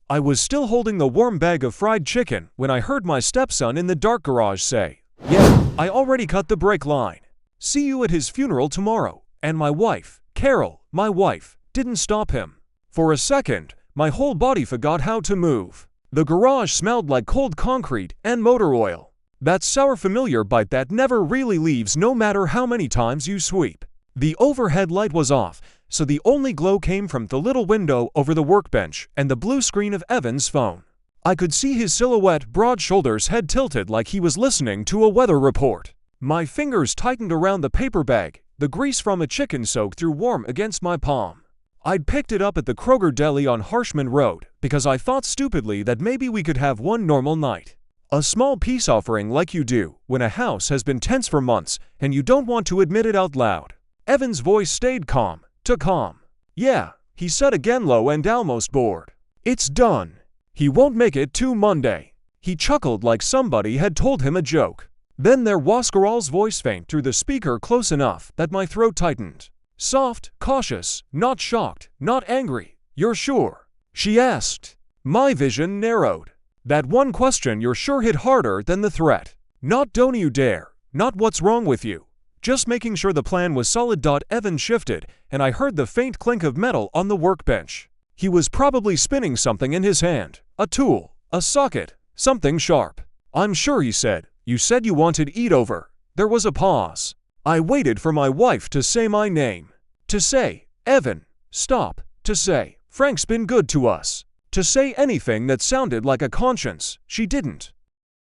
I was still holding the warm bag of fried chicken when I heard my stepson in the dark garage say, "Yeah, I already cut the brake line. See you at his funeral tomorrow." And my wife, Carol, my wife, didn't stop him. For a second, my whole body forgot how to move. The garage smelled like cold concrete and motor oil. That sour familiar bite that never really leaves no matter how many times you sweep. The overhead light was off, so the only glow came from the little window over the workbench and the blue screen of Evan's phone. I could see his silhouette, broad shoulders, head tilted like he was listening to a weather report. My fingers tightened around the paper bag, the grease from a chicken soaked through warm against my palm. I'd picked it up at the Kroger deli on Harshman Road because I thought stupidly that maybe we could have one normal night. A small peace offering like you do when a house has been tense for months and you don't want to admit it out loud. Evan's voice stayed calm, too calm. "Yeah," he said again, low and almost bored. "It's done. He won't make it to Monday." He chuckled like somebody had told him a joke. Then there was Carol's voice, faint through the speaker, close enough that my throat tightened. Soft, cautious, not shocked, not angry. "You're sure?" she asked. My vision narrowed. That one question "you're sure" hit harder than the threat. Not "don't you dare," not "what's wrong with you," just making sure the plan was solid. Evan shifted, and I heard the faint clink of metal on the workbench. He was probably spinning something in his hand, a tool, a socket, something sharp. "I'm sure," he said. "You said you wanted eat over." There was a pause. I waited for my wife to say my name. To say, "Evan, stop." To say, "Frank's been good to us." To say anything that sounded like a conscience. She didn't.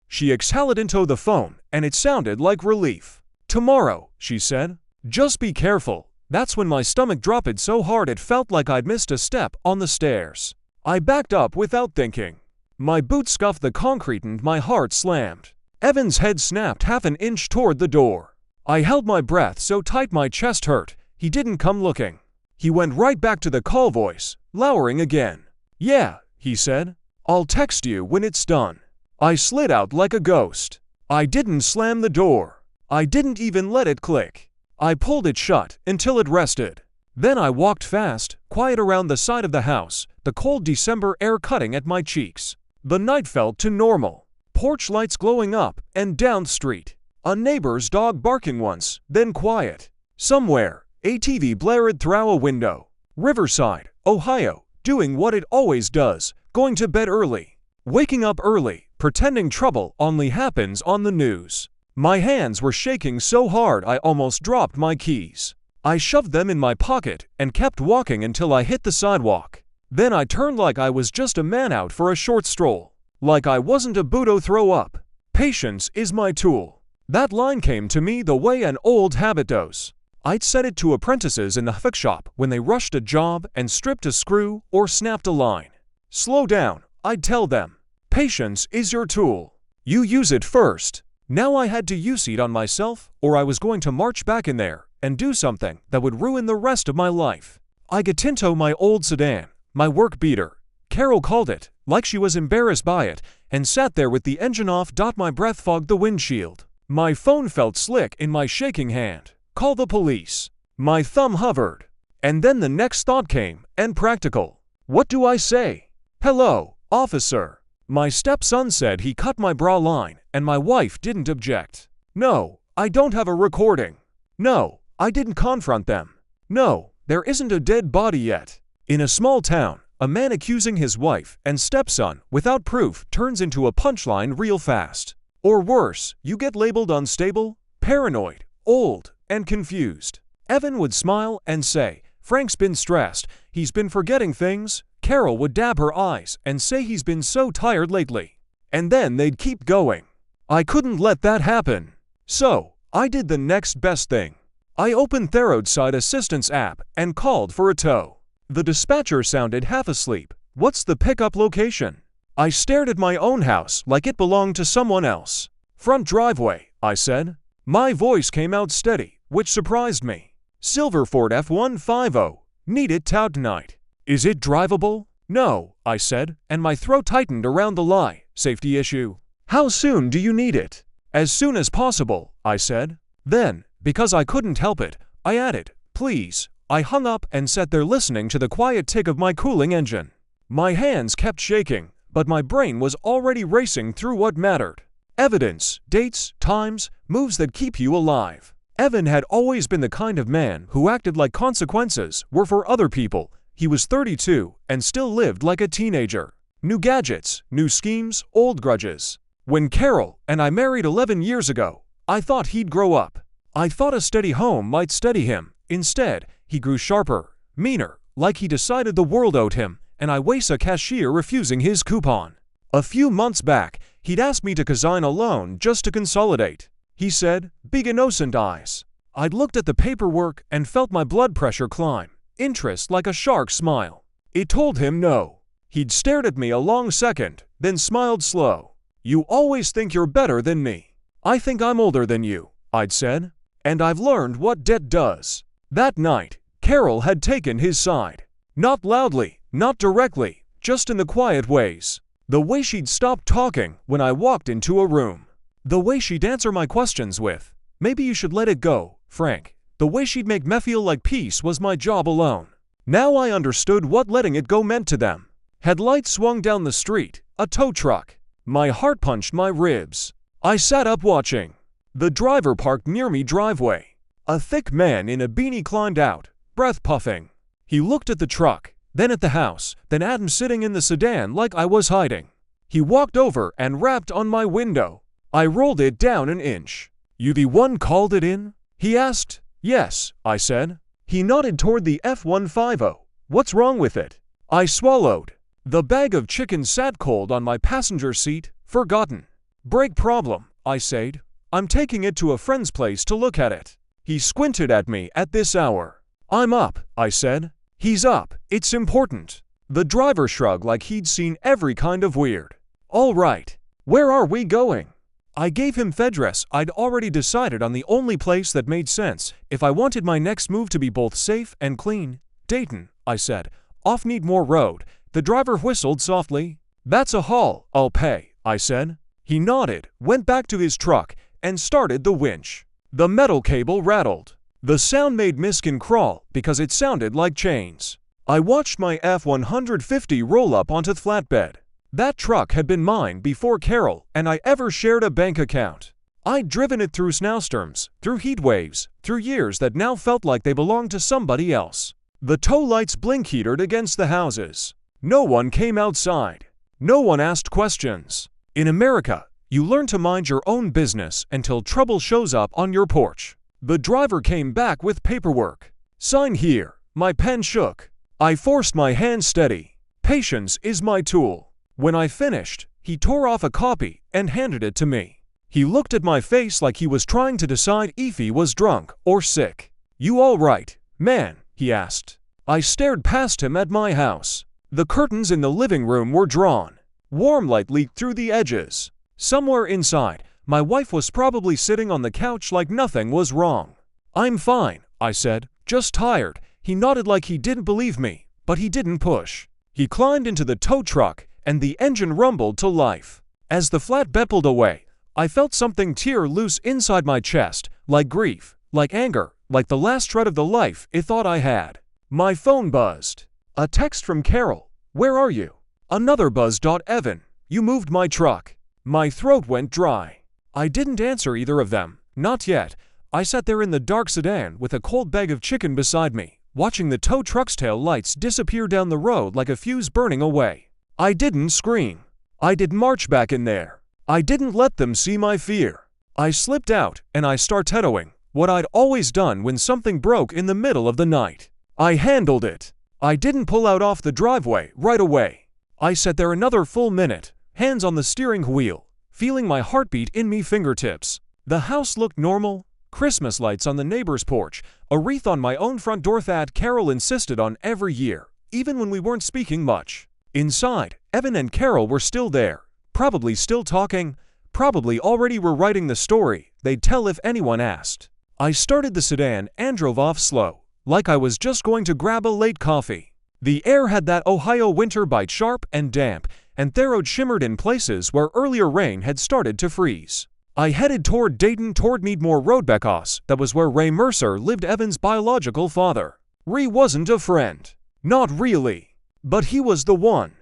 She exhaled into the phone, and it sounded like relief. "Tomorrow," she said. "Just be careful." That's when my stomach dropped so hard it felt like I'd missed a step on the stairs. I backed up without thinking. My boot scuffed the concrete and my heart slammed. Evan's head snapped half an inch toward the door. I held my breath so tight my chest hurt. He didn't come looking. He went right back to the call voice, lowering again. "Yeah," he said. "I'll text you when it's done." I slid out like a ghost. I didn't slam the door. I didn't even let it click. I pulled it shut until it rested. Then I walked fast, quiet around the side of the house, the cold December air cutting at my cheeks. The night felt too normal. Porch lights glowing up and down the street. A neighbor's dog barking once, then quiet. Somewhere, a TV blared through a window. Riverside, Ohio, doing what it always does, going to bed early. Waking up early, pretending trouble only happens on the news. My hands were shaking so hard I almost dropped my keys. I shoved them in my pocket and kept walking until I hit the sidewalk. Then I turned like I was just a man out for a short stroll. Like I wasn't a Budo throw up. "Patience is my tool." That line came to me the way an old habit does. I'd said it to apprentices in the fix shop when they rushed a job and stripped a screw or snapped a line. "Slow down," I'd tell them. "Patience is your tool. You use it first." Now I had to use it on myself, or I was going to march back in there and do something that would ruin the rest of my life. I got into my old sedan, my work beater. Carol called it, like she was embarrassed by it, and sat there with the engine off. My breath fogged the windshield. My phone felt slick in my shaking hand. "Call the police." My thumb hovered. And then the next thought came, and practical. What do I say? "Hello, officer." My stepson said he cut my bra line, and my wife didn't object. No, I don't have a recording. No, I didn't confront them. No, there isn't a dead body yet. In a small town, a man accusing his wife and stepson without proof turns into a punchline real fast. Or worse, you get labeled unstable, paranoid, old, and confused. Evan would smile and say, "Frank's been stressed, he's been forgetting things." Carol would dab her eyes and say he's been so tired lately. And then they'd keep going. I couldn't let that happen. So, I did the next best thing. I opened the roadside assistance app and called for a tow. The dispatcher sounded half asleep. "What's the pickup location?" I stared at my own house like it belonged to someone else. "Front driveway," I said. My voice came out steady, which surprised me. "Silverford F150. Need it towed tonight." "Is it drivable?" "No," I said, and my throat tightened around the lie. "Safety issue." "How soon do you need it?" "As soon as possible," I said. Then, because I couldn't help it, I added, "Please." I hung up and sat there listening to the quiet tick of my cooling engine. My hands kept shaking, but my brain was already racing through what mattered. Evidence, dates, times, moves that keep you alive. Evan had always been the kind of man who acted like consequences were for other people. He was 32 and still lived like a teenager. New gadgets, new schemes, old grudges. When Carol and I married 11 years ago, I thought he'd grow up. I thought a steady home might steady him. Instead, he grew sharper, meaner, like he decided the world owed him, and I was a cashier refusing his coupon. A few months back, he'd asked me to cosign a loan just to consolidate. He said, big innocent eyes. I'd looked at the paperwork and felt my blood pressure climb. Interest like a shark smile. It told him no. He'd stared at me a long second, then smiled slow. You always think you're better than me. I think I'm older than you, I'd said. And I've learned what debt does. That night, Carol had taken his side. Not loudly, not directly, just in the quiet ways. The way she'd stop talking when I walked into a room. The way she'd answer my questions with, maybe you should let it go, Frank. The way she'd make me feel like peace was my job alone. Now I understood what letting it go meant to them. Headlights swung down the street, a tow truck. My heart punched my ribs. I sat up watching. The driver parked near me driveway. A thick man in a beanie climbed out, breath puffing. He looked at the truck, then at the house, then at him sitting in the sedan like I was hiding. He walked over and rapped on my window. I rolled it down an inch. You the one called it in? He asked. Yes, I said. He nodded toward the F-150. What's wrong with it? I swallowed. The bag of chicken sat cold on my passenger seat, forgotten. Brake problem, I said. I'm taking it to a friend's place to look at it. He squinted at me at this hour. I'm up, I said. He's up, it's important. The driver shrugged like he'd seen every kind of weird. All right, where are we going? I gave him Fedress. I'd already decided on the only place that made sense if I wanted my next move to be both safe and clean. Dayton, I said. Off Needmore Road. The driver whistled softly. That's a haul, I'll pay, I said. He nodded, went back to his truck, and started the winch. The metal cable rattled. The sound made my skin crawl because it sounded like chains. I watched my F-150 roll up onto the flatbed. That truck had been mine before Carol and I ever shared a bank account. I'd driven it through snowstorms, through heat waves, through years that now felt like they belonged to somebody else. The tow lights blink-heatered against the houses. No one came outside. No one asked questions. In America, you learn to mind your own business until trouble shows up on your porch. The driver came back with paperwork. Sign here. My pen shook. I forced my hand steady. Patience is my tool. When I finished, he tore off a copy and handed it to me. He looked at my face like he was trying to decide if he was drunk or sick. You all right, man? He asked. I stared past him at my house. The curtains in the living room were drawn. Warm light leaked through the edges. Somewhere inside, my wife was probably sitting on the couch like nothing was wrong. I'm fine, I said, just tired. He nodded like he didn't believe me, but he didn't push. He climbed into the tow truck, and the engine rumbled to life. As the flatbed pulled away, I felt something tear loose inside my chest, like grief, like anger, like the last shred of the life it thought I had. My phone buzzed. A text from Carol. Where are you? Another buzz. Evan, you moved my truck. My throat went dry. I didn't answer either of them, not yet. I sat there in the dark sedan with a cold bag of chicken beside me, watching the tow truck's tail lights disappear down the road like a fuse burning away. I didn't scream. I didn't march back in there. I didn't let them see my fear. I slipped out and I started what I'd always done when something broke in the middle of the night. I handled it. I didn't pull out off the driveway right away. I sat there another full minute, hands on the steering wheel, feeling my heartbeat in me fingertips. The house looked normal. Christmas lights on the neighbor's porch, a wreath on my own front door that Carol insisted on every year, even when we weren't speaking much. Inside, Evan and Carol were still there, probably still talking, probably already were writing the story they'd tell if anyone asked. I started the sedan and drove off slow, like I was just going to grab a late coffee. The air had that Ohio winter bite, sharp and damp, and the road shimmered in places where earlier rain had started to freeze. I headed toward Dayton, toward Needmore Road because that was where Ray Mercer lived, Evan's biological father. Ray wasn't a friend. Not really. But he was the one.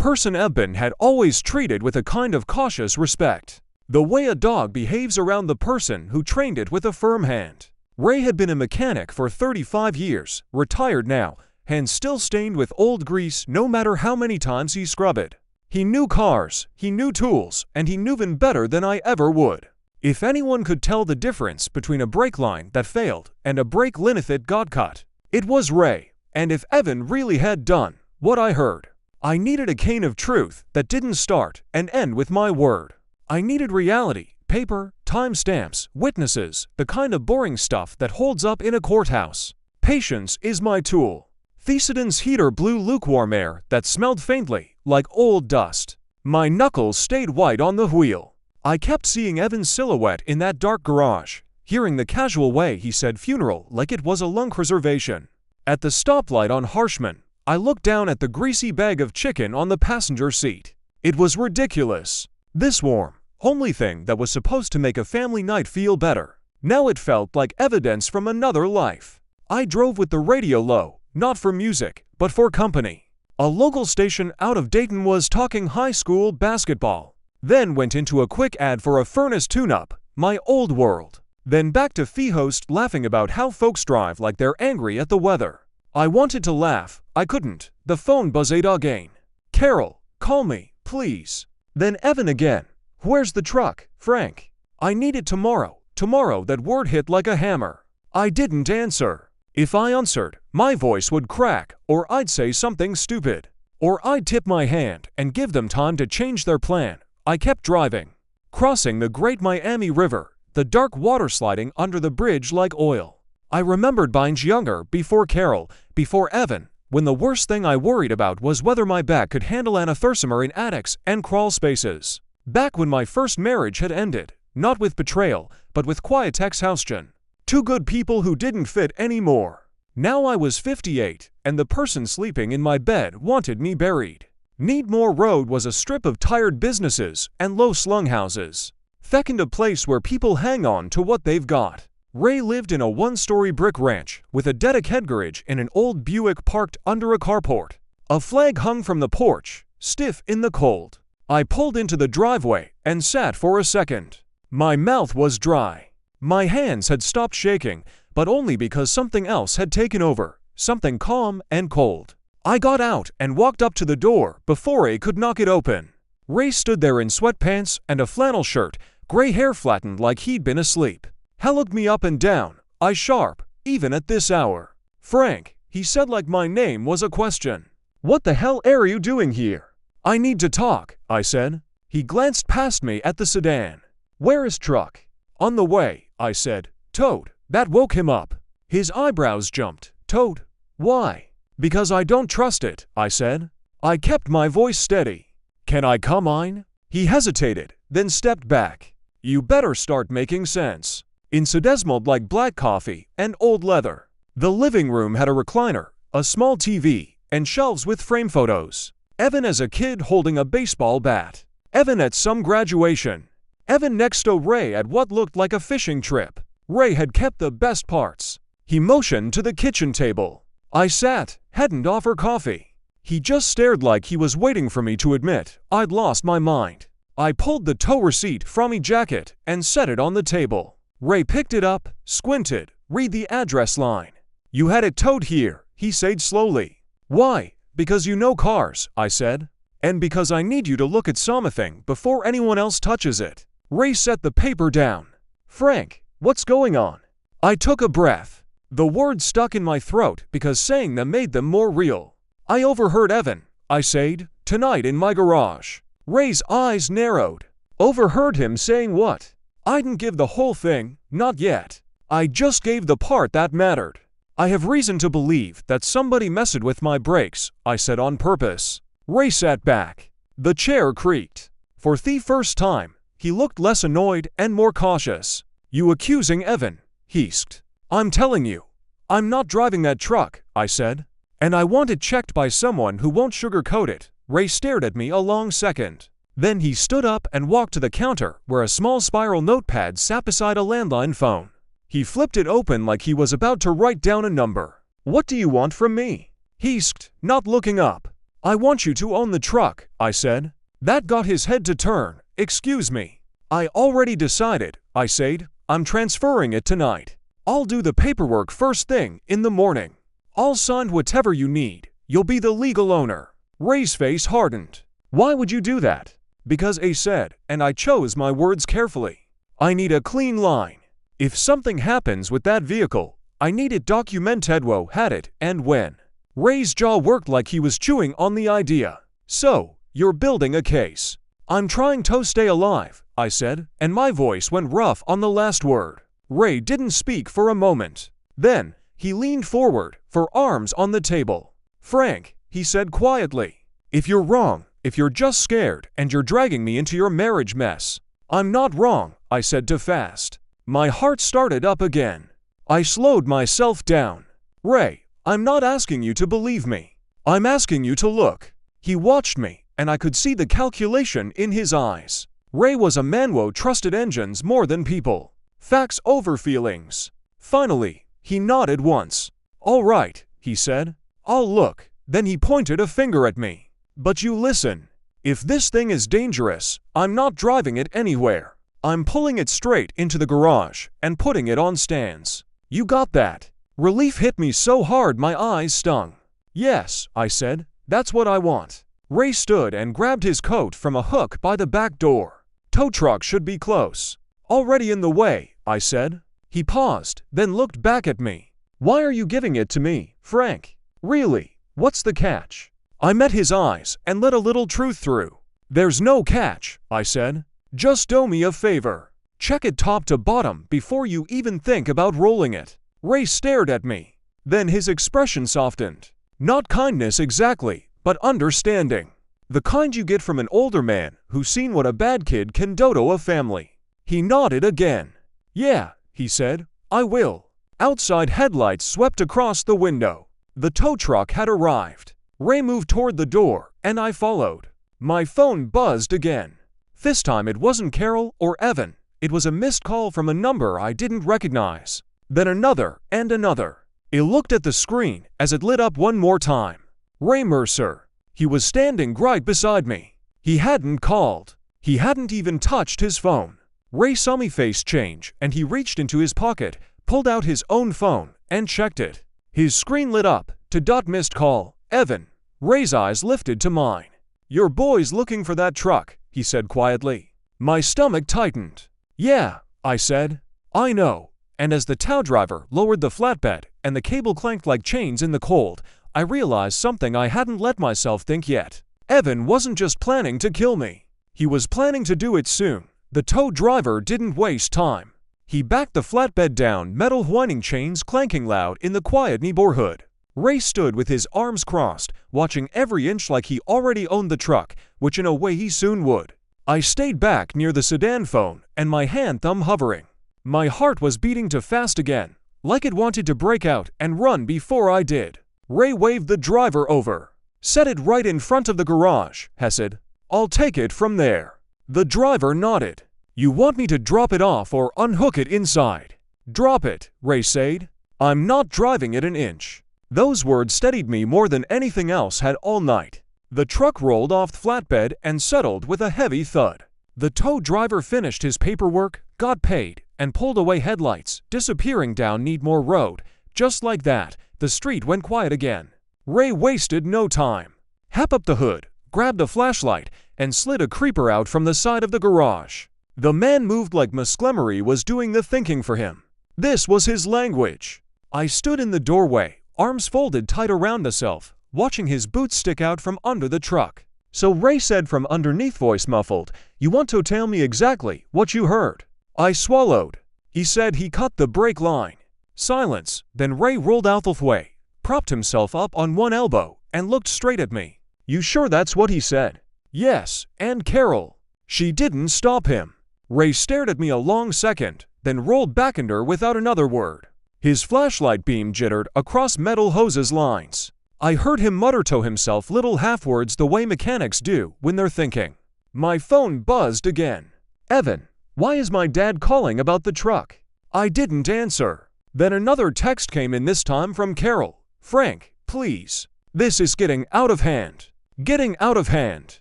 person Evan had always treated with a kind of cautious respect. The way a dog behaves around the person who trained it with a firm hand. Ray had been a mechanic for 35 years, retired now, hands still stained with old grease no matter how many times he scrubbed it. He knew cars, he knew tools, and he knew them better than I ever would. If anyone could tell the difference between a brake line that failed and a brake line that got cut, it was Ray. And if Evan really had done what I heard, I needed a cane of truth that didn't start and end with my word. I needed reality, paper, timestamps, witnesses, the kind of boring stuff that holds up in a courthouse. Patience is my tool. Thesodon's heater blew lukewarm air that smelled faintly like old dust. My knuckles stayed white on the wheel. I kept seeing Evan's silhouette in that dark garage, hearing the casual way he said funeral like it was a lung preservation. At the stoplight on Harshman, I looked down at the greasy bag of chicken on the passenger seat. It was ridiculous. This warm, homely thing that was supposed to make a family night feel better. Now it felt like evidence from another life. I drove with the radio low, not for music, but for company. A local station out of Dayton was talking high school basketball. Then went into a quick ad for a furnace tune-up, my old world. Then back to Fee host laughing about how folks drive like they're angry at the weather. I wanted to laugh, I couldn't. The phone buzzed again. Carol, call me, please. Then Evan again. Where's the truck, Frank? I need it tomorrow. Tomorrow, that word hit like a hammer. I didn't answer. If I answered, my voice would crack, or I'd say something stupid. Or I'd tip my hand and give them time to change their plan. I kept driving. Crossing the Great Miami River, the dark water sliding under the bridge like oil. I remembered being younger, before Carol, before Evan, when the worst thing I worried about was whether my back could handle anathersomer in attics and crawl spaces. Back when my first marriage had ended, not with betrayal, but with quiet exhaustion. Two good people who didn't fit anymore. Now I was 58, and the person sleeping in my bed wanted me buried. Needmore Road was a strip of tired businesses and low-slung houses. Fecund a place where people hang on to what they've got. Ray lived in a one-story brick ranch with a dedicated garage in an old Buick parked under a carport. A flag hung from the porch, stiff in the cold. I pulled into the driveway and sat for a second. My mouth was dry. My hands had stopped shaking, but only because something else had taken over, something calm and cold. I got out and walked up to the door before I could knock it open. Ray stood there in sweatpants and a flannel shirt, gray hair flattened like he'd been asleep. He looked me up and down, eyes sharp, even at this hour. Frank, he said like my name was a question. What the hell are you doing here? I need to talk, I said. He glanced past me at the sedan. Where is truck? On the way, I said. Toad. That woke him up. His eyebrows jumped. Toad. Why? Because I don't trust it, I said. I kept my voice steady. Can I come in? He hesitated, then stepped back. You better start making sense. Instead smelled like black coffee and old leather. The living room had a recliner, a small TV, and shelves with frame photos. Evan as a kid holding a baseball bat. Evan at some graduation. Evan next to Ray at what looked like a fishing trip. Ray had kept the best parts. He motioned to the kitchen table. I sat, hadn't offered coffee. He just stared like he was waiting for me to admit I'd lost my mind. I pulled the tow receipt from my jacket and set it on the table. Ray picked it up, squinted, read the address line. You had it towed here, he said slowly. Why? Because you know cars, I said. And because I need you to look at something before anyone else touches it. Ray set the paper down. Frank, what's going on? I took a breath. The words stuck in my throat because saying them made them more real. I overheard Evan, I said, tonight in my garage. Ray's eyes narrowed. Overheard him saying what? I didn't give the whole thing, not yet. I just gave the part that mattered. I have reason to believe that somebody messed with my brakes, I said on purpose. Ray sat back. The chair creaked. For the first time, he looked less annoyed and more cautious. You accusing Evan? He hissed. I'm telling you. I'm not driving that truck, I said. And I want it checked by someone who won't sugarcoat it. Ray stared at me a long second. Then he stood up and walked to the counter where a small spiral notepad sat beside a landline phone. He flipped it open like he was about to write down a number. What do you want from me? He hissed, not looking up. I want you to own the truck, I said. That got his head to turn. Excuse me. I already decided, I said. I'm transferring it tonight. I'll do the paperwork first thing in the morning. I'll sign whatever you need. You'll be the legal owner. Ray's face hardened. Why would you do that? Because I said, and I chose my words carefully. I need a clean line. If something happens with that vehicle, I need it documented who had it and when. Ray's jaw worked like he was chewing on the idea. So, you're building a case. I'm trying to stay alive, I said, and my voice went rough on the last word. Ray didn't speak for a moment. Then, he leaned forward, for arms on the table. Frank, he said quietly, if you're wrong, if you're just scared and you're dragging me into your marriage mess. I'm not wrong, I said too fast. My heart started up again. I slowed myself down. Ray, I'm not asking you to believe me. I'm asking you to look. He watched me, and I could see the calculation in his eyes. Ray was a man who trusted engines more than people. Facts over feelings. Finally, he nodded once. All right, he said. I'll look. Then he pointed a finger at me. But you listen. If this thing is dangerous, I'm not driving it anywhere. I'm pulling it straight into the garage and putting it on stands. You got that? Relief hit me so hard my eyes stung. Yes, I said. That's what I want. Ray stood and grabbed his coat from a hook by the back door. Tow truck should be close. Already in the way, I said. He paused, then looked back at me. Why are you giving it to me, Frank? Really, what's the catch? I met his eyes and let a little truth through. There's no catch, I said. Just do me a favor. Check it top to bottom before you even think about rolling it. Ray stared at me. Then his expression softened. Not kindness exactly, but understanding. The kind you get from an older man who's seen what a bad kid can do to a family. He nodded again. Yeah, he said, I will. Outside headlights swept across the window. The tow truck had arrived. Ray moved toward the door, and I followed. My phone buzzed again. This time it wasn't Carol or Evan. It was a missed call from a number I didn't recognize. Then another and another. I looked at the screen as it lit up one more time. Ray Mercer. He was standing right beside me. He hadn't called. He hadn't even touched his phone. Ray saw me face change, and he reached into his pocket, pulled out his own phone, and checked it. His screen lit up to missed call. Evan. Ray's eyes lifted to mine. Your boy's looking for that truck, he said quietly. My stomach tightened. Yeah, I said. I know. And as the tow driver lowered the flatbed and the cable clanked like chains in the cold, I realized something I hadn't let myself think yet. Evan wasn't just planning to kill me. He was planning to do it soon. The tow driver didn't waste time. He backed the flatbed down, metal whining chains clanking loud in the quiet neighborhood. Ray stood with his arms crossed, watching every inch like he already owned the truck, which in a way he soon would. I stayed back near the sedan phone, and my hand thumb hovering. My heart was beating too fast again, like it wanted to break out and run before I did. Ray waved the driver over. Set it right in front of the garage, he said. I'll take it from there. The driver nodded. You want me to drop it off or unhook it inside? Drop it, Ray said. I'm not driving it an inch. Those words steadied me more than anything else had all night. The truck rolled off the flatbed and settled with a heavy thud. The tow driver finished his paperwork, got paid, and pulled away headlights, disappearing down Needmore Road. Just like that, the street went quiet again. Ray wasted no time. Happed up the hood, grabbed a flashlight, and slid a creeper out from the side of the garage. The man moved like Montgomery was doing the thinking for him. This was his language. I stood in the doorway, arms folded tight around myself, watching his boots stick out from under the truck. So Ray said from underneath, voice muffled, You want to tell me exactly what you heard? I swallowed. He said he cut the brake line. Silence. Then Ray rolled out the way, propped himself up on one elbow, and looked straight at me. You sure that's what he said? Yes, and Carol. She didn't stop him. Ray stared at me a long second, then rolled back under without another word. His flashlight beam jittered across metal hoses lines. I heard him mutter to himself little half-words the way mechanics do when they're thinking. My phone buzzed again. Evan, why is my dad calling about the truck? I didn't answer. Then another text came in, this time from Carol. Frank, please. This is getting out of hand. Getting out of hand.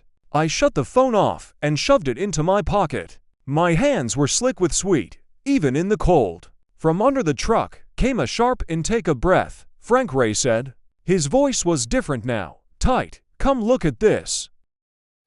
I shut the phone off and shoved it into my pocket. My hands were slick with sweat, even in the cold. From under the truck came a sharp intake of breath. Frank, Ray said. His voice was different now, tight. Come look at this.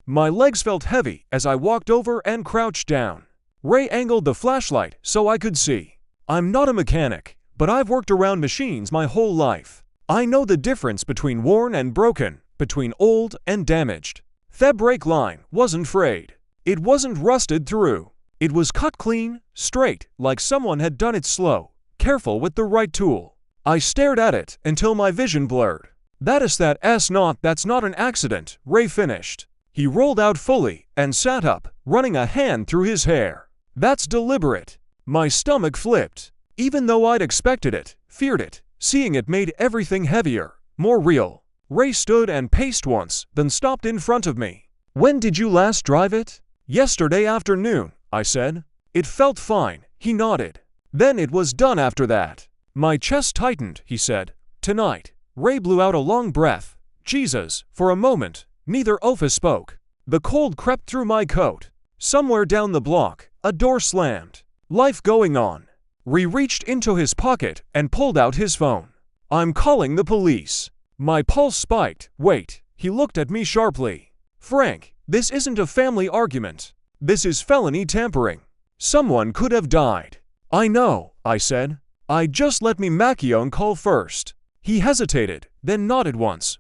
My legs felt heavy as I walked over and crouched down. Ray angled the flashlight so I could see. I'm not a mechanic, but I've worked around machines my whole life. I know the difference between worn and broken, between old and damaged. The brake line wasn't frayed. It wasn't rusted through. It was cut clean, straight, like someone had done it slow, careful with the right tool. I stared at it until my vision blurred. That's not an accident, Ray finished. He rolled out fully and sat up, running a hand through his hair. That's deliberate. My stomach flipped. Even though I'd expected it, feared it, seeing it made everything heavier, more real. Ray stood and paced once, then stopped in front of me. When did you last drive it? Yesterday afternoon, I said. It felt fine, he nodded. Then it was done after that. My chest tightened, he said. Tonight. Ray blew out a long breath. Jesus, for a moment, neither of us spoke. The cold crept through my coat. Somewhere down the block, a door slammed. Life going on. Ray reached into his pocket and pulled out his phone. I'm calling the police. My pulse spiked. Wait, he looked at me sharply. Frank, this isn't a family argument. This is felony tampering. Someone could have died. I know, I said. Just let me make your own call first. He hesitated, then nodded once.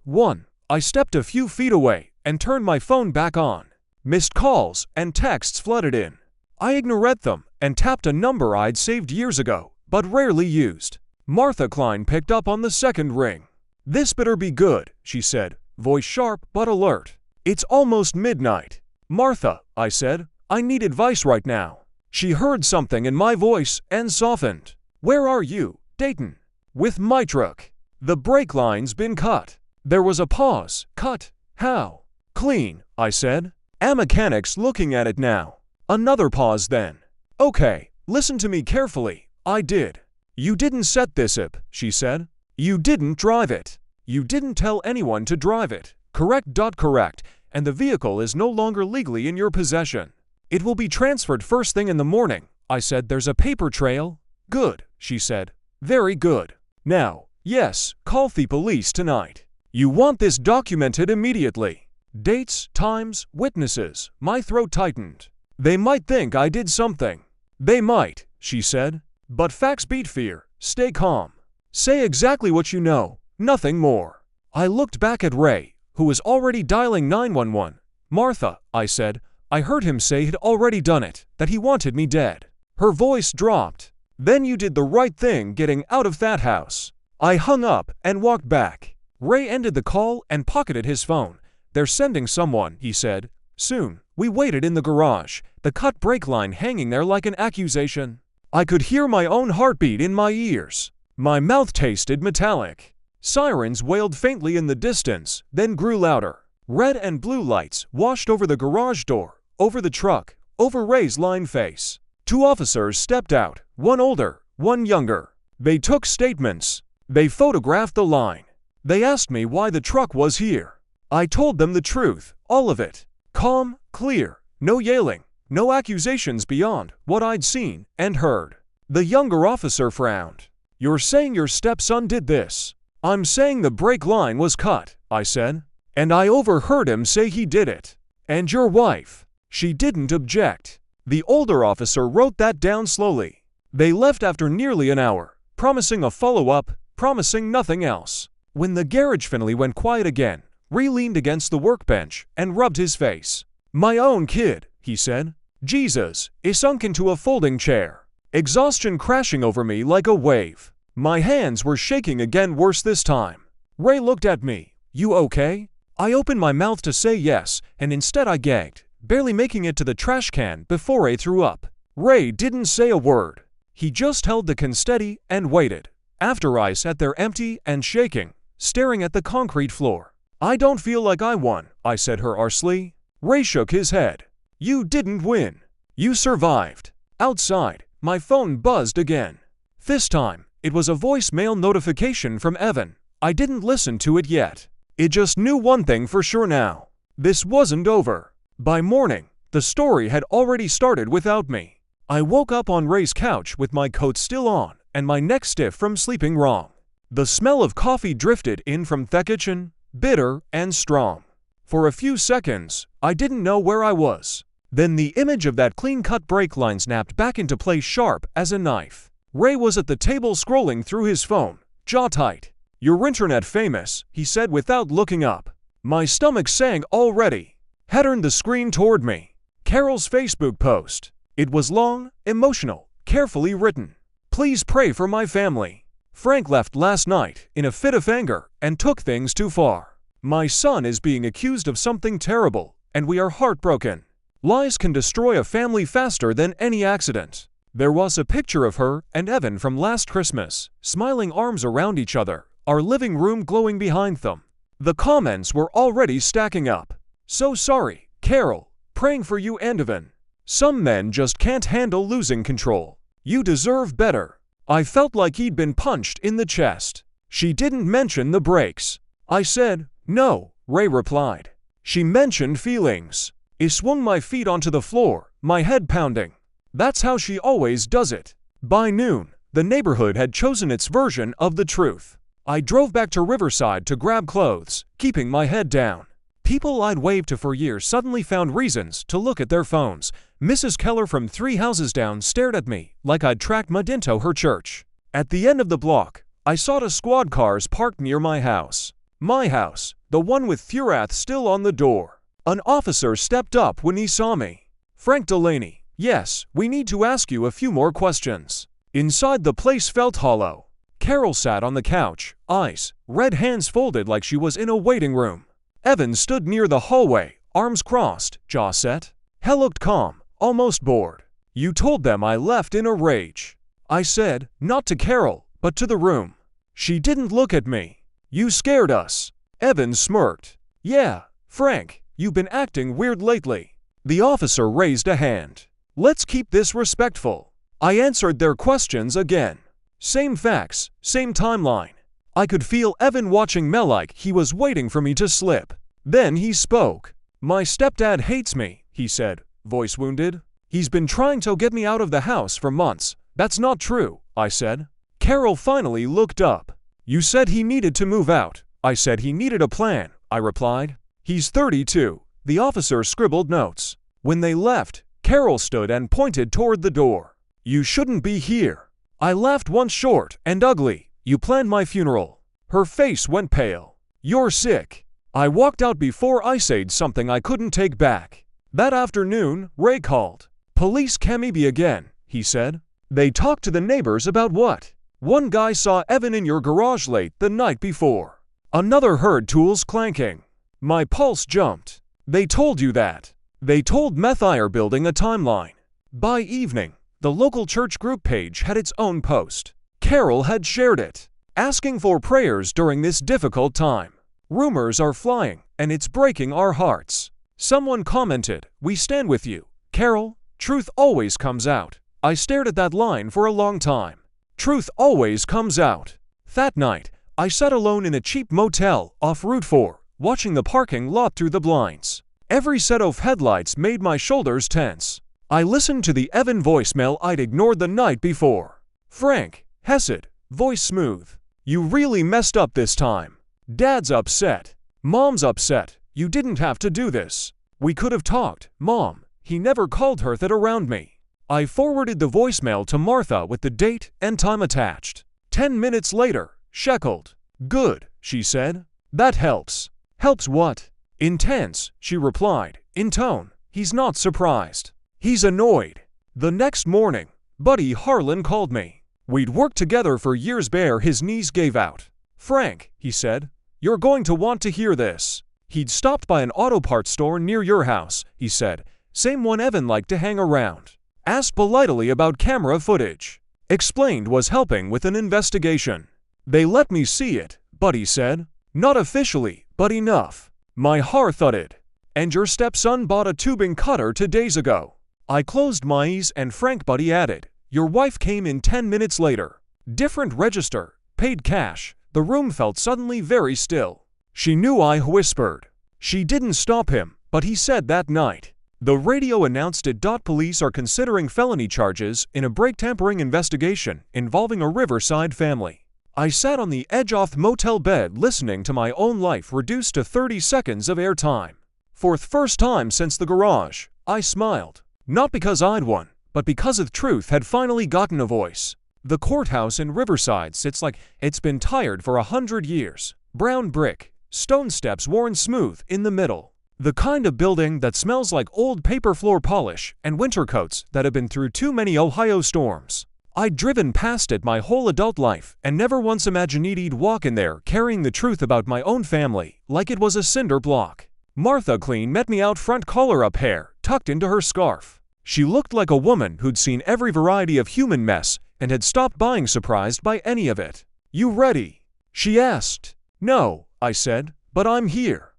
I stepped a few feet away and turned my phone back on. Missed calls and texts flooded in. I ignored them and tapped a number I'd saved years ago, but rarely used. Martha Klein picked up on the second ring. This better be good, she said, voice sharp but alert. It's almost midnight. Martha, I said, I need advice right now. She heard something in my voice and softened. Where are you, Dayton? With my truck. The brake line's been cut. There was a pause. Cut? How? Clean, I said. A mechanic's looking at it now. Another pause then. Okay, listen to me carefully. I did. You didn't set this up, she said. You didn't drive it. You didn't tell anyone to drive it. Correct. Correct. And the vehicle is no longer legally in your possession. It will be transferred first thing in the morning. I said, there's a paper trail. Good, she said. Very good. Now, yes, call the police tonight. You want this documented immediately. Dates, times, witnesses. My throat tightened. They might think I did something. They might, she said. But facts beat fear. Stay calm. Say exactly what you know, nothing more. I looked back at Ray, who was already dialing 911. Martha, I said, I heard him say he'd already done it, that he wanted me dead. Her voice dropped. Then you did the right thing getting out of that house. I hung up and walked back. Ray ended the call and pocketed his phone. They're sending someone, he said. Soon. We waited in the garage, the cut brake line hanging there like an accusation. I could hear my own heartbeat in my ears. My mouth tasted metallic. Sirens wailed faintly in the distance, then grew louder. Red and blue lights washed over the garage door, over the truck, over Ray's lined face. 2 officers stepped out, one older, one younger. They took statements. They photographed the line. They asked me why the truck was here. I told them the truth, all of it. Calm, clear, no yelling, no accusations beyond what I'd seen and heard. The younger officer frowned. You're saying your stepson did this? I'm saying the brake line was cut, I said. And I overheard him say he did it. And your wife? She didn't object. The older officer wrote that down slowly. They left after nearly an hour, promising a follow-up, promising nothing else. When the garage finally went quiet again, Ray leaned against the workbench and rubbed his face. My own kid, he said. Jesus, he sunk into a folding chair. Exhaustion crashing over me like a wave. My hands were shaking again, worse this time. Ray looked at me. You okay? I opened my mouth to say yes, and instead I gagged, barely making it to the trash can before I threw up. Ray didn't say a word. He just held the can steady and waited. After I sat there empty and shaking, staring at the concrete floor. I don't feel like I won, I said harshly. Ray shook his head. You didn't win. You survived. Outside, my phone buzzed again. This time, it was a voicemail notification from Evan. I didn't listen to it yet. It just knew one thing for sure now. This wasn't over. By morning, the story had already started without me. I woke up on Ray's couch with my coat still on and my neck stiff from sleeping wrong. The smell of coffee drifted in from the kitchen, bitter and strong. For a few seconds, I didn't know where I was. Then the image of that clean-cut brake line snapped back into place sharp as a knife. Ray was at the table scrolling through his phone, jaw tight. "You're internet famous," he said without looking up. My stomach sank already. He turned the screen toward me. Carol's Facebook post. It was long, emotional, carefully written. "Please pray for my family. Frank left last night in a fit of anger and took things too far. My son is being accused of something terrible, and we are heartbroken. Lies can destroy a family faster than any accident." There was a picture of her and Evan from last Christmas, smiling arms around each other, our living room glowing behind them. The comments were already stacking up. "So sorry, Carol. Praying for you and Evan. Some men just can't handle losing control. You deserve better." I felt like he'd been punched in the chest. "She didn't mention the brakes." I said. "No," Ray replied. "She mentioned feelings." I swung my feet onto the floor, my head pounding. That's how she always does it. By noon, the neighborhood had chosen its version of the truth. I drove back to Riverside to grab clothes, keeping my head down. People I'd waved to for years suddenly found reasons to look at their phones. Mrs. Keller from 3 houses down stared at me like I'd tracked mud into her church. At the end of the block, I saw 2 squad cars parked near my house. My house, the one with Furath still on the door. An officer stepped up when he saw me. "Frank Delaney, yes, we need to ask you a few more questions." Inside, the place felt hollow. Carol sat on the couch, eyes, red hands folded like she was in a waiting room. Evan stood near the hallway, arms crossed, jaw set. He looked calm, almost bored. "You told them I left in a rage," I said, not to Carol, but to the room. She didn't look at me. "You scared us." Evan smirked. "Yeah, Frank, you've been acting weird lately." The officer raised a hand. "Let's keep this respectful." I answered their questions again. Same facts, same timeline. I could feel Evan watching me like he was waiting for me to slip. Then he spoke. "My stepdad hates me," he said, voice wounded. "He's been trying to get me out of the house for months." "That's not true," I said. Carol finally looked up. "You said he needed to move out." "I said he needed a plan," I replied. "He's 32. The officer scribbled notes. When they left, Carol stood and pointed toward the door. "You shouldn't be here." I laughed once short and ugly. "You planned my funeral." Her face went pale. "You're sick." I walked out before I said something I couldn't take back. That afternoon, Ray called. "Police came again," he said. "They talked to the neighbors about what? One guy saw Evan in your garage late the night before. Another heard tools clanking." My pulse jumped. "They told you that?" "They told Methier building a timeline." By evening, the local church group page had its own post. Carol had shared it, asking for prayers during this difficult time. "Rumors are flying, and it's breaking our hearts." Someone commented, "We stand with you, Carol. Truth always comes out." I stared at that line for a long time. Truth always comes out. That night, I sat alone in a cheap motel off Route 4, watching the parking lot through the blinds. Every set of headlights made my shoulders tense. I listened to the Evan voicemail I'd ignored the night before. "Frank," Hesed, voice smooth. "You really messed up this time. Dad's upset. Mom's upset. You didn't have to do this. We could have talked, Mom." He never called her that around me. I forwarded the voicemail to Martha with the date and time attached. 10 minutes later, sheckled. "Good," she said. "That helps." "Helps what?" "Intense," she replied, in tone. He's not surprised. He's annoyed. The next morning, Buddy Harlan called me. We'd worked together for years. His knees gave out. "Frank," he said, "you're going to want to hear this." He'd stopped by an auto parts store near your house, he said. Same one Evan liked to hang around. Asked politely about camera footage. Explained was helping with an investigation. "They let me see it," Buddy said. "Not officially, but enough." My heart thudded. "And your stepson bought a tubing cutter 2 days ago." I closed my eyes and Frank. Buddy added, "Your wife came in 10 minutes later. Different register, paid cash." The room felt suddenly very still. She knew I whispered. She didn't stop him, but he said that night. The radio announced it. Police are considering felony charges in a brake tampering investigation involving a Riverside family. I sat on the edge of the motel bed listening to my own life reduced to 30 seconds of airtime. For the first time since the garage, I smiled. Not because I'd won, but because the truth had finally gotten a voice. The courthouse in Riverside sits like it's been tired for 100 years. Brown brick, stone steps worn smooth in the middle. The kind of building that smells like old paper floor polish and winter coats that have been through too many Ohio storms. I'd driven past it my whole adult life and never once imagined I'd walk in there carrying the truth about my own family like it was a cinder block. Martha Clean met me out front, collar up, hair tucked into her scarf. She looked like a woman who'd seen every variety of human mess and had stopped being surprised by any of it. "You ready?" she asked. "No," I said, "but I'm here."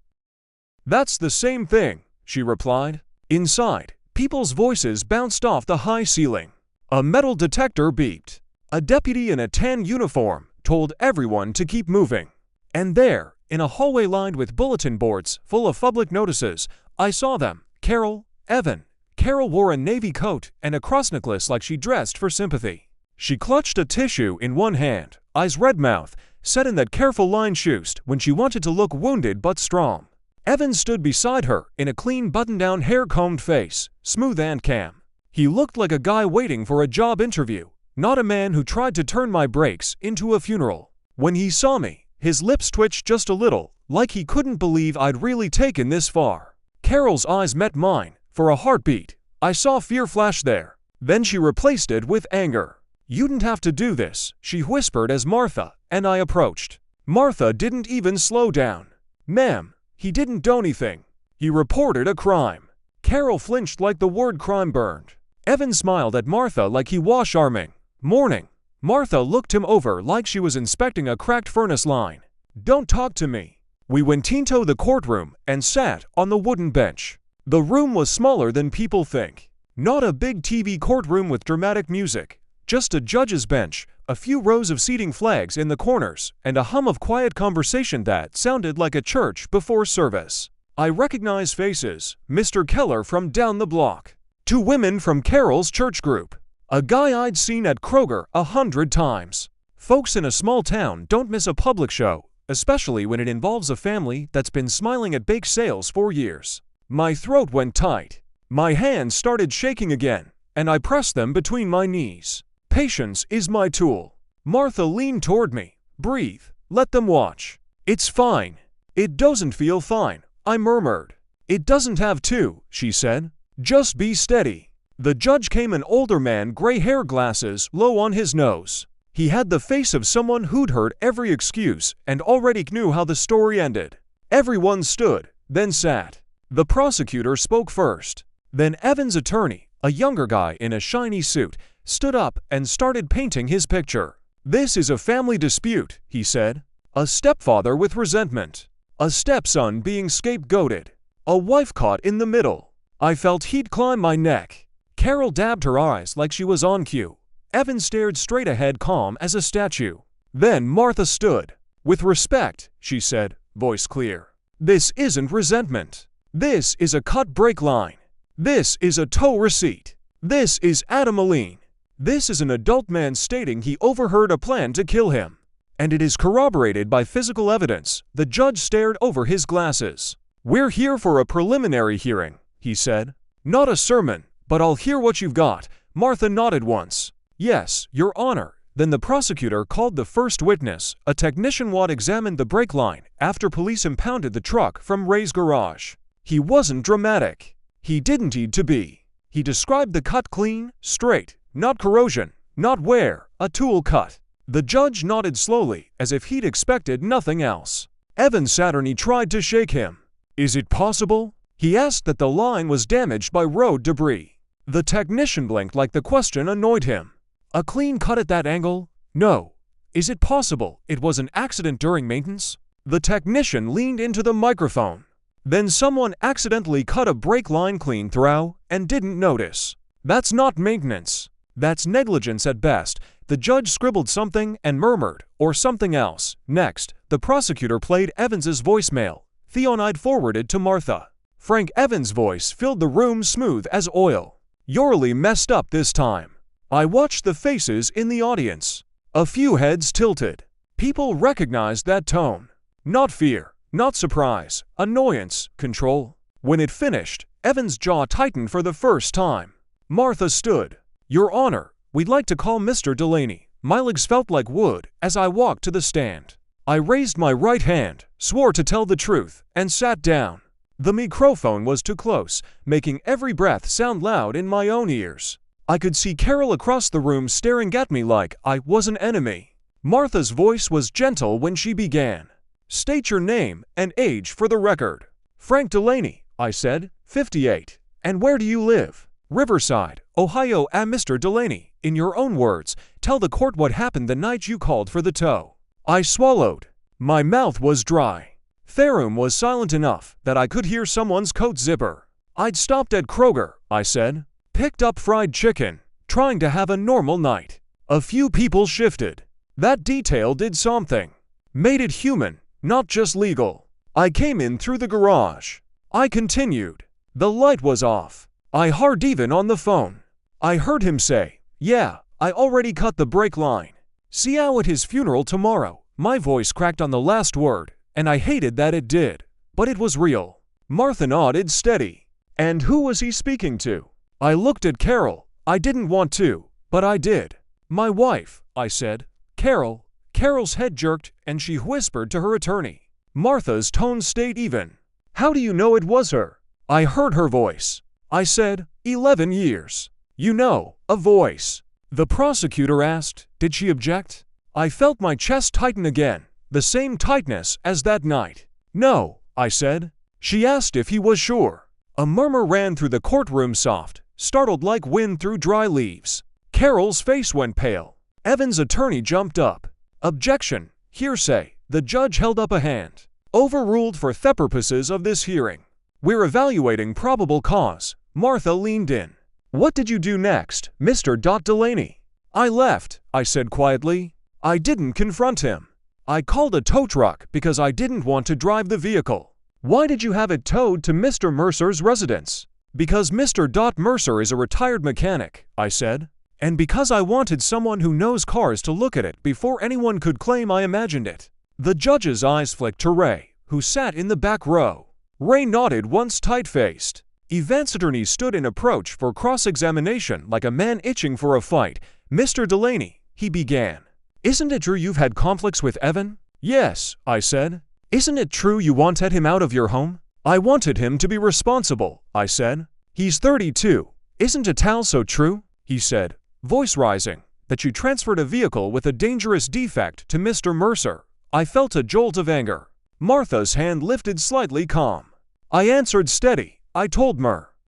"That's the same thing," she replied. Inside, people's voices bounced off the high ceiling. A metal detector beeped. A deputy in a tan uniform told everyone to keep moving. And there, in a hallway lined with bulletin boards full of public notices, I saw them. Carol, Evan. Carol wore a navy coat and a cross necklace like she dressed for sympathy. She clutched a tissue in one hand, eyes red-mouthed, set in that careful line used when she wanted to look wounded but strong. Evan stood beside her in a clean button-down hair-combed face, smooth and calm. He looked like a guy waiting for a job interview, not a man who tried to turn my breaks into a funeral. When he saw me, his lips twitched just a little, like he couldn't believe I'd really taken this far. Carol's eyes met mine. For a heartbeat, I saw fear flash there. Then she replaced it with anger. "You didn't have to do this," she whispered as Martha and I approached. Martha didn't even slow down. "Ma'am, he didn't do anything. He reported a crime." Carol flinched like the word crime burned. Evan smiled at Martha like he was charming. "Morning." Martha looked him over like she was inspecting a cracked furnace line. "Don't talk to me." We went into the courtroom and sat on the wooden bench. The room was smaller than people think. Not a big TV courtroom with dramatic music, just a judge's bench, a few rows of seating flags in the corners, and a hum of quiet conversation that sounded like a church before service. I recognized faces. Mr. Keller from down the block. 2 women from Carol's church group. A guy I'd seen at Kroger 100 times. Folks in a small town don't miss a public show, especially when it involves a family that's been smiling at bake sales for years. My throat went tight. My hands started shaking again, and I pressed them between my knees. Patience is my tool. Martha leaned toward me. "Breathe. Let them watch." "It's fine." "It doesn't feel fine," I murmured. "It doesn't have to," she said. "Just be steady." The judge came, an older man, gray hair, glasses low on his nose. He had the face of someone who'd heard every excuse and already knew how the story ended. Everyone stood, then sat. The prosecutor spoke first. Then Evan's attorney, a younger guy in a shiny suit, stood up and started painting his picture. "This is a family dispute," he said. "A stepfather with resentment. A stepson being scapegoated. A wife caught in the middle." I felt heat climb my neck. Carol dabbed her eyes like she was on cue. Evan stared straight ahead, calm as a statue. Then Martha stood. "With respect," she said, voice clear. "This isn't resentment. This is a cut break line. This is a tow receipt. This is Adam Aline. This is an adult man stating he overheard a plan to kill him. And it is corroborated by physical evidence." The judge stared over his glasses. "We're here for a preliminary hearing," he said. "Not a sermon, but I'll hear what you've got." Martha nodded once. "Yes, Your Honor." Then the prosecutor called the first witness, a technician who'd examined the brake line after police impounded the truck from Ray's garage. He wasn't dramatic. He didn't need to be. He described the cut clean, straight, not corrosion, not wear, a tool cut. The judge nodded slowly, as if he'd expected nothing else. Evan Saturny tried to shake him. "Is it possible?" He asked that the line was damaged by road debris. The technician blinked like the question annoyed him. "A clean cut at that angle? No." "Is it possible it was an accident during maintenance?" The technician leaned into the microphone. "Then someone accidentally cut a brake line clean through and didn't notice. That's not maintenance. That's negligence at best. The judge scribbled something and murmured, or something else. Next, the prosecutor played Evans's voicemail. Theon I'd forwarded to Martha. Frank Evans' voice filled the room smooth as oil. "You're really messed up this time." I watched the faces in the audience. A few heads tilted. People recognized that tone. Not fear, not surprise, annoyance, control. When it finished, Evans' jaw tightened for the first time. Martha stood. "Your Honor, we'd like to call Mr. Delaney." My legs felt like wood as I walked to the stand. I raised my right hand, swore to tell the truth, and sat down. The microphone was too close, making every breath sound loud in my own ears. I could see Carol across the room staring at me like I was an enemy. Martha's voice was gentle when she began. "State your name and age for the record." "Frank Delaney," I said, 58. "And where do you live?" "Riverside, Ohio." "Mr. Delaney, in your own words, tell the court what happened the night you called for the tow." I swallowed. My mouth was dry. The room was silent enough that I could hear someone's coat zipper. "I'd stopped at Kroger," I said. "Picked up fried chicken, trying to have a normal night." A few people shifted. That detail did something. Made it human, not just legal. "I came in through the garage." I continued. The light was off. I hard even on the phone. I heard him say, "Yeah, I already cut the brake line. See you at his funeral tomorrow." My voice cracked on the last word, and I hated that it did. But it was real. Martha nodded steady. "And who was he speaking to?" I looked at Carol. I didn't want to, but I did. "My wife," I said. "Carol." Carol's head jerked, and she whispered to her attorney. Martha's tone stayed even. "How do you know it was her?" I heard her voice. I said, 11 years. "You know, a voice." The prosecutor asked, "Did she object?" I felt my chest tighten again, the same tightness as that night. "No," I said. She asked if he was sure. A murmur ran through the courtroom, soft, startled like wind through dry leaves. Carol's face went pale. Evans' attorney jumped up. "Objection, hearsay." The judge held up a hand. "Overruled for the purposes of this hearing. We're evaluating probable cause." Martha leaned in. "What did you do next, Mr. Delaney?" "I left," I said quietly. I didn't confront him. I called a tow truck because I didn't want to drive the vehicle. "Why did you have it towed to Mr. Mercer's residence?" "Because Mr. Mercer is a retired mechanic," I said. "And because I wanted someone who knows cars to look at it before anyone could claim I imagined it." The judge's eyes flicked to Ray, who sat in the back row. Ray nodded once tight-faced. Evans' attorney stood in approach for cross-examination like a man itching for a fight. "Mr. Delaney," he began. "Isn't it true you've had conflicts with Evan?" "Yes," I said. "Isn't it true you wanted him out of your home?" "I wanted him to be responsible," I said. "He's 32. Isn't it also true," he said, voice rising, "that you transferred a vehicle with a dangerous defect to Mr. Mercer?" I felt a jolt of anger. Martha's hand lifted slightly calm. I answered steady. "I told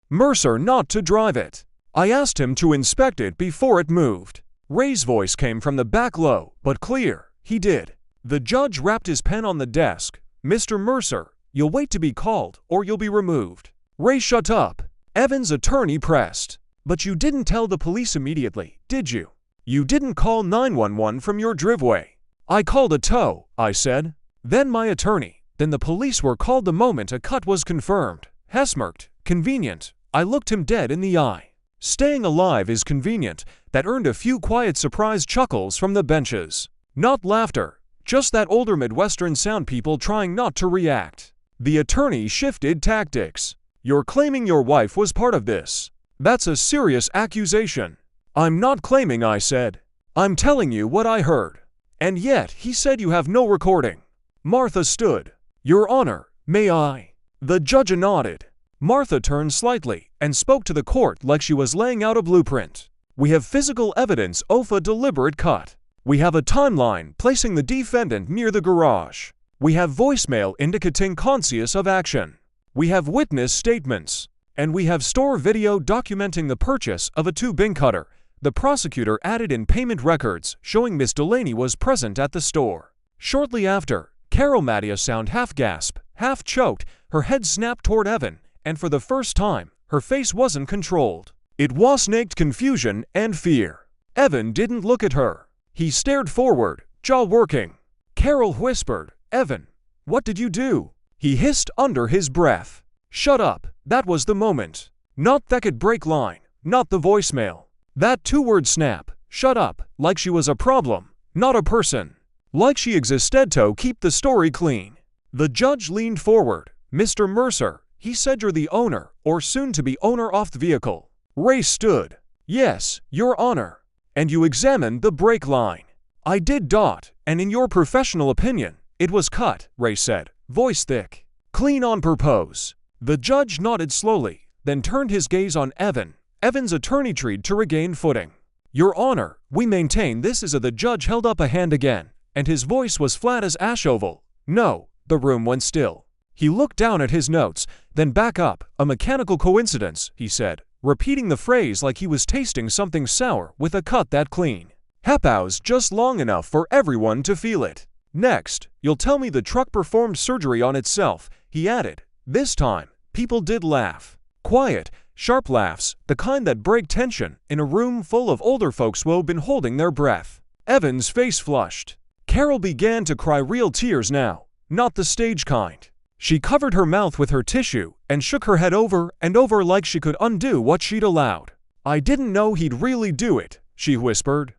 Mercer not to drive it. I asked him to inspect it before it moved." Ray's voice came from the back low, but clear. "He did." The judge rapped his pen on the desk. "Mr. Mercer, you'll wait to be called, or you'll be removed." Ray shut up. Evans' attorney pressed. "But you didn't tell the police immediately, did you? You didn't call 911 from your driveway?" "I called a tow," I said. "Then my attorney. Then the police were called the moment a cut was confirmed." Hess smirked. "Convenient." I looked him dead in the eye. Staying alive is convenient. That earned a few quiet surprised chuckles from the benches. Not laughter, just that older Midwestern sound, people trying not to react. The attorney shifted tactics. "You're claiming your wife was part of this. That's a serious accusation." "I'm not claiming," I said. "I'm telling you what I heard." "And yet he said you have no recording." Martha stood. "Your Honor, may I?" The judge nodded. Martha turned slightly and spoke to the court like she was laying out a blueprint. "We have physical evidence of a deliberate cut. We have a timeline placing the defendant near the garage. We have voicemail indicating conscious of action. We have witness statements. And we have store video documenting the purchase of a tubing cutter." The prosecutor added in payment records showing Miss Delaney was present at the store. Shortly after, Carol Mattia sound half gasp, half choked, her head snapped toward Evan, and for the first time, her face wasn't controlled. It was naked confusion and fear. Evan didn't look at her. He stared forward, jaw working. Carol whispered, "Evan, what did you do?" He hissed under his breath. "Shut up." That was the moment. Not that break line, not the voicemail. That two-word snap, "shut up," like she was a problem, not a person. Like she existed to keep the story clean. The judge leaned forward. "Mr. Mercer," he said, "you're the owner, or soon-to-be owner of the vehicle." Ray stood. "Yes, Your Honor." "And you examined the brake line." "I did. And in your professional opinion, it was cut," Ray said, voice thick. "Clean on purpose." The judge nodded slowly, then turned his gaze on Evan. Evan's attorney tried to regain footing. "Your Honor, we maintain this is a..." The judge held up a hand again, and his voice was flat as ash oval. "No." The room went still. He looked down at his notes, then back up. "A mechanical coincidence," he said, repeating the phrase like he was tasting something sour with a cut that clean. "Happens just long enough for everyone to feel it." "Next, you'll tell me the truck performed surgery on itself," he added. This time, people did laugh. Quiet, sharp laughs, the kind that break tension in a room full of older folks who've been holding their breath. Evan's face flushed. Carol began to cry, real tears now, not the stage kind. She covered her mouth with her tissue and shook her head over and over like she could undo what she'd allowed. "I didn't know he'd really do it," she whispered.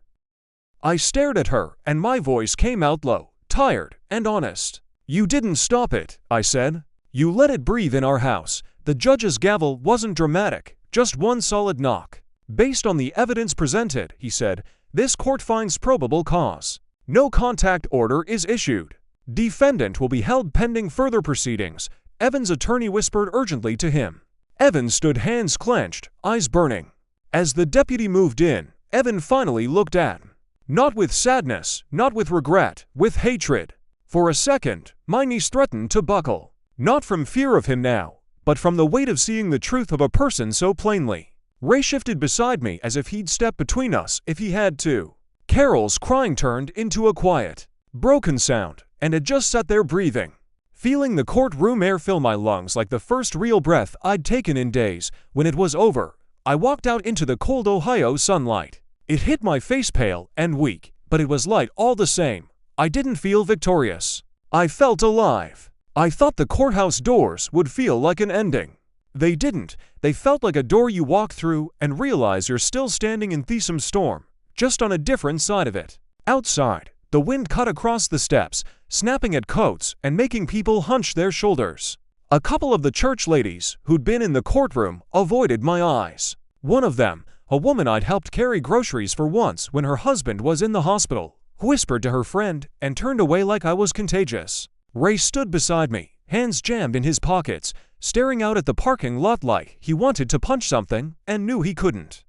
I stared at her, and my voice came out low, tired, and honest. "You didn't stop it," I said. "You let it breathe in our house." The judge's gavel wasn't dramatic, just one solid knock. "Based on the evidence presented," he said, "this court finds probable cause. No contact order is issued. Defendant will be held pending further proceedings," Evan's attorney whispered urgently to him. Evan stood, hands clenched, eyes burning. As the deputy moved in, Evan finally looked at him. Not with sadness, not with regret, with hatred. For a second, my knees threatened to buckle. Not from fear of him now, but from the weight of seeing the truth of a person so plainly. Ray shifted beside me as if he'd step between us if he had to. Carol's crying turned into a quiet, broken sound, and had just sat there breathing. Feeling the courtroom air fill my lungs like the first real breath I'd taken in days. When it was over, I walked out into the cold Ohio sunlight. It hit my face, pale and weak, but it was light all the same. I didn't feel victorious. I felt alive. I thought the courthouse doors would feel like an ending. They didn't. They felt like a door you walk through and realize you're still standing in some storm, just on a different side of it. Outside, the wind cut across the steps, snapping at coats and making people hunch their shoulders. A couple of the church ladies who'd been in the courtroom avoided my eyes. One of them, a woman I'd helped carry groceries for once when her husband was in the hospital, whispered to her friend and turned away like I was contagious. Ray stood beside me, hands jammed in his pockets, staring out at the parking lot like he wanted to punch something and knew he couldn't.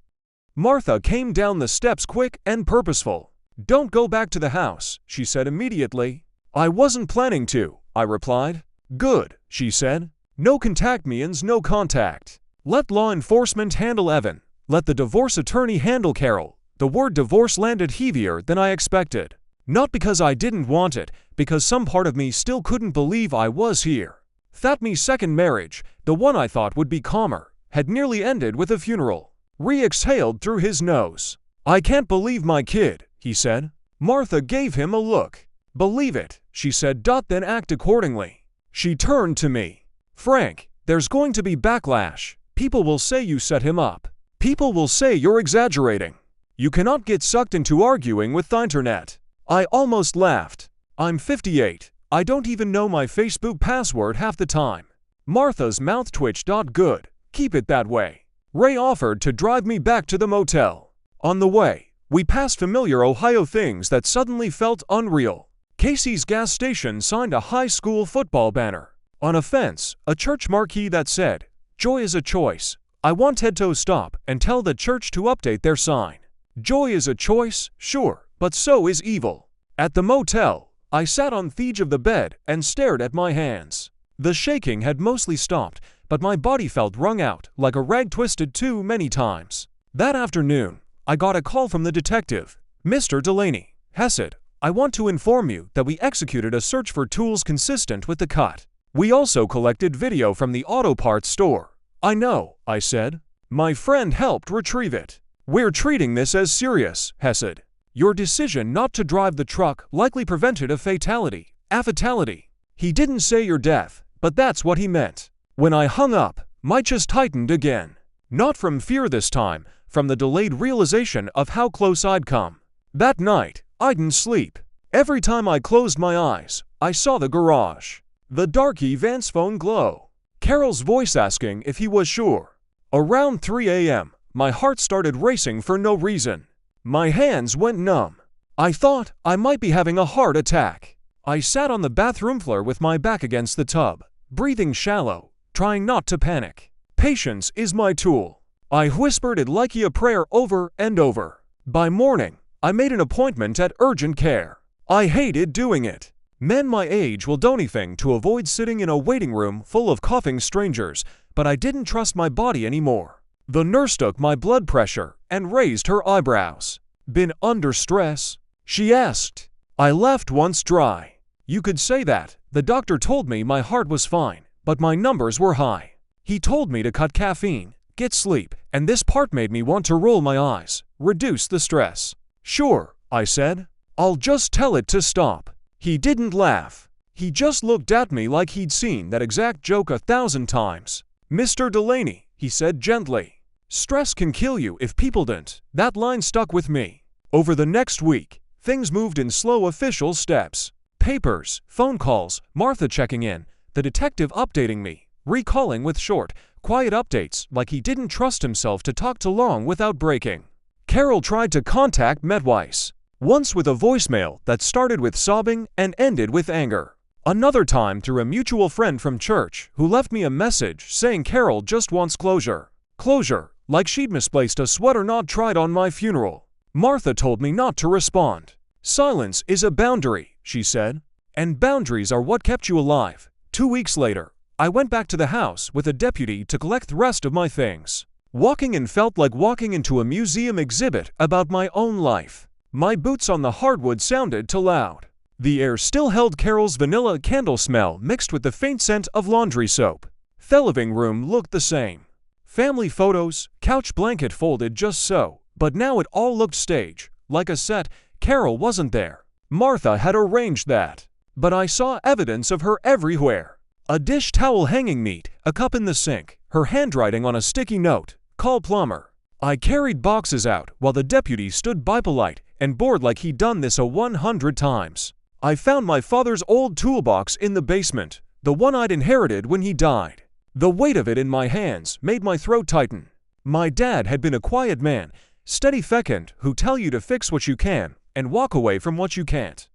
Martha came down the steps quick and purposeful. "Don't go back to the house," she said immediately. "I wasn't planning to," I replied. "Good," she said. "No contact means no contact. Let law enforcement handle Evan. Let the divorce attorney handle Carol." The word divorce landed heavier than I expected. Not because I didn't want it, because some part of me still couldn't believe I was here. That me second marriage, the one I thought would be calmer, had nearly ended with a funeral. Ray exhaled through his nose. "I can't believe my kid," he said. Martha gave him a look. "Believe it," she said, "then act accordingly." She turned to me. "Frank, there's going to be backlash. People will say you set him up. People will say you're exaggerating. You cannot get sucked into arguing with the internet." I almost laughed. "I'm 58. I don't even know my Facebook password half the time." Martha's mouth twitched. "Good. Keep it that way." Ray offered to drive me back to the motel. On the way, we passed familiar Ohio things that suddenly felt unreal. Casey's gas station signed a high school football banner. On a fence, a church marquee that said, "Joy is a choice." I wanted to stop and tell the church to update their sign. Joy is a choice, sure, but so is evil. At the motel, I sat on the edge of the bed and stared at my hands. The shaking had mostly stopped, but my body felt wrung out like a rag twisted too many times. That afternoon, I got a call from the detective. "Mr. Delaney," he said, "I want to inform you that we executed a search for tools consistent with the cut. We also collected video from the auto parts store." "I know," I said. "My friend helped retrieve it." "We're treating this as serious," he said. Your decision not to drive the truck likely prevented a fatality. A fatality. He didn't say your death, but that's what he meant. When I hung up, my chest tightened again. Not from fear this time, from the delayed realization of how close I'd come. That night, I didn't sleep. Every time I closed my eyes, I saw the garage. The darky Vance phone glow. Carol's voice asking if he was sure. Around 3 a.m., my heart started racing for no reason. My hands went numb. I thought I might be having a heart attack. I sat on the bathroom floor with my back against the tub, breathing shallow, trying not to panic. Patience is my tool. I whispered it like a prayer over and over. By morning, I made an appointment at urgent care. I hated doing it. Men my age will do anything to avoid sitting in a waiting room full of coughing strangers, but I didn't trust my body anymore. The nurse took my blood pressure and raised her eyebrows. Been under stress? She asked. I left once dry. You could say that. The doctor told me my heart was fine, but my numbers were high. He told me to cut caffeine, get sleep, and this part made me want to roll my eyes, reduce the stress. Sure, I said. I'll just tell it to stop. He didn't laugh. He just looked at me like he'd seen that exact joke 1,000 times. Mr. Delaney, he said gently. Stress can kill you if people don't. That line stuck with me. Over the next week, things moved in slow official steps. Papers, phone calls, Martha checking in, the detective updating me, recalling with short, quiet updates like he didn't trust himself to talk too long without breaking. Carol tried to contact Medwise, once with a voicemail that started with sobbing and ended with anger. Another time through a mutual friend from church who left me a message saying Carol just wants closure. Closure, like she'd misplaced a sweater not tried on my funeral. Martha told me not to respond. Silence is a boundary, she said. And boundaries are what kept you alive. 2 weeks later, I went back to the house with a deputy to collect the rest of my things. Walking in felt like walking into a museum exhibit about my own life. My boots on the hardwood sounded too loud. The air still held Carol's vanilla candle smell mixed with the faint scent of laundry soap. The living room looked the same. Family photos, couch blanket folded just so, but now it all looked staged, like a set. Carol wasn't there. Martha had arranged that. But I saw evidence of her everywhere. A dish towel hanging neat, a cup in the sink, her handwriting on a sticky note, call plumber. I carried boxes out while the deputy stood by polite and bored like he'd done this 100 times. I found my father's old toolbox in the basement, the one I'd inherited when he died. The weight of it in my hands made my throat tighten. My dad had been a quiet man, steady fecund who tell you to fix what you can and walk away from what you can't.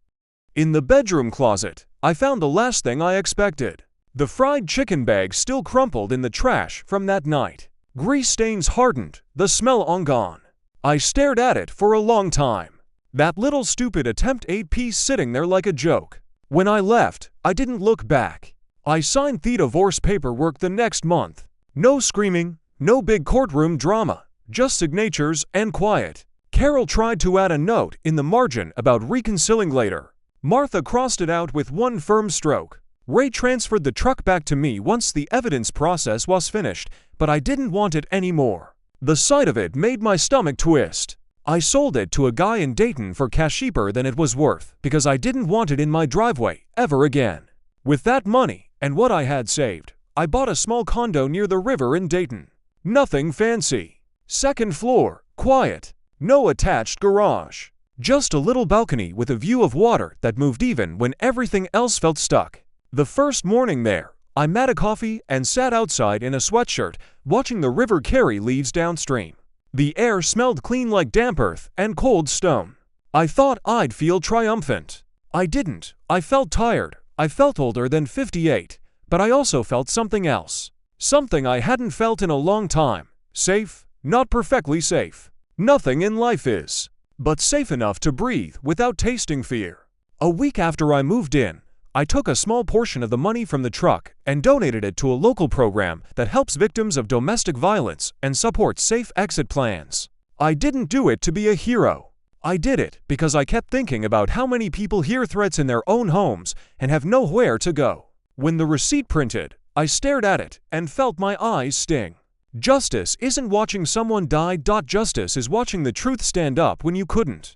In the bedroom closet, I found the last thing I expected. The fried chicken bag still crumpled in the trash from that night. Grease stains hardened, the smell all gone. I stared at it for a long time. That little stupid attempt 8-piece sitting there like a joke. When I left, I didn't look back. I signed the divorce paperwork the next month. No screaming, no big courtroom drama, just signatures and quiet. Carol tried to add a note in the margin about reconciling later. Martha crossed it out with one firm stroke. Ray transferred the truck back to me once the evidence process was finished, but I didn't want it anymore. The sight of it made my stomach twist. I sold it to a guy in Dayton for cash cheaper than it was worth because I didn't want it in my driveway ever again. With that money and what I had saved, I bought a small condo near the river in Dayton. Nothing fancy. Second floor, quiet. No attached garage. Just a little balcony with a view of water that moved even when everything else felt stuck. The first morning there, I made a coffee and sat outside in a sweatshirt, watching the river carry leaves downstream. The air smelled clean like damp earth and cold stone. I thought I'd feel triumphant. I didn't. I felt tired. I felt older than 58, but I also felt something else. Something I hadn't felt in a long time. Safe, not perfectly safe. Nothing in life is, but safe enough to breathe without tasting fear. A week after I moved in, I took a small portion of the money from the truck and donated it to a local program that helps victims of domestic violence and supports safe exit plans. I didn't do it to be a hero. I did it because I kept thinking about how many people hear threats in their own homes and have nowhere to go. When the receipt printed, I stared at it and felt my eyes sting. Justice isn't watching someone die. Justice is watching the truth stand up when you couldn't.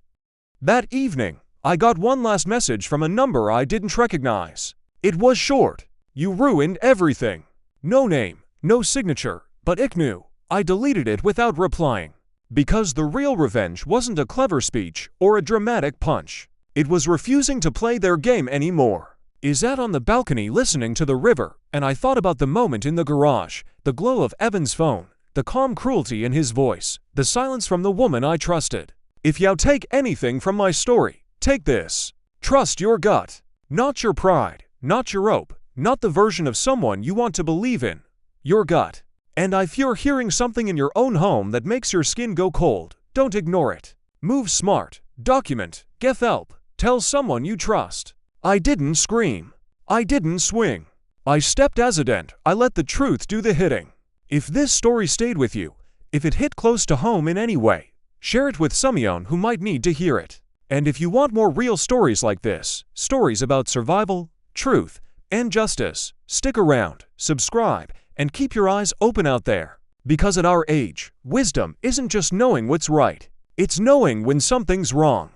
That evening, I got one last message from a number I didn't recognize. It was short. "You ruined everything." No name, no signature, but ich knew. I deleted it without replying. Because the real revenge wasn't a clever speech or a dramatic punch. It was refusing to play their game anymore. I sat on the balcony listening to the river, and I thought about the moment in the garage, the glow of Evan's phone, the calm cruelty in his voice, the silence from the woman I trusted. If you take anything from my story, take this. Trust your gut. Not your pride, not your hope, not the version of someone you want to believe in. Your gut. And if you're hearing something in your own home that makes your skin go cold, don't ignore it. Move smart. Document. Get help. Tell someone you trust. I didn't scream. I didn't swing. I stepped hesitant. I let the truth do the hitting. If this story stayed with you, if it hit close to home in any way, share it with someone who might need to hear it. And if you want more real stories like this, stories about survival, truth, and justice, stick around, subscribe, and keep your eyes open out there. Because at our age, wisdom isn't just knowing what's right. It's knowing when something's wrong.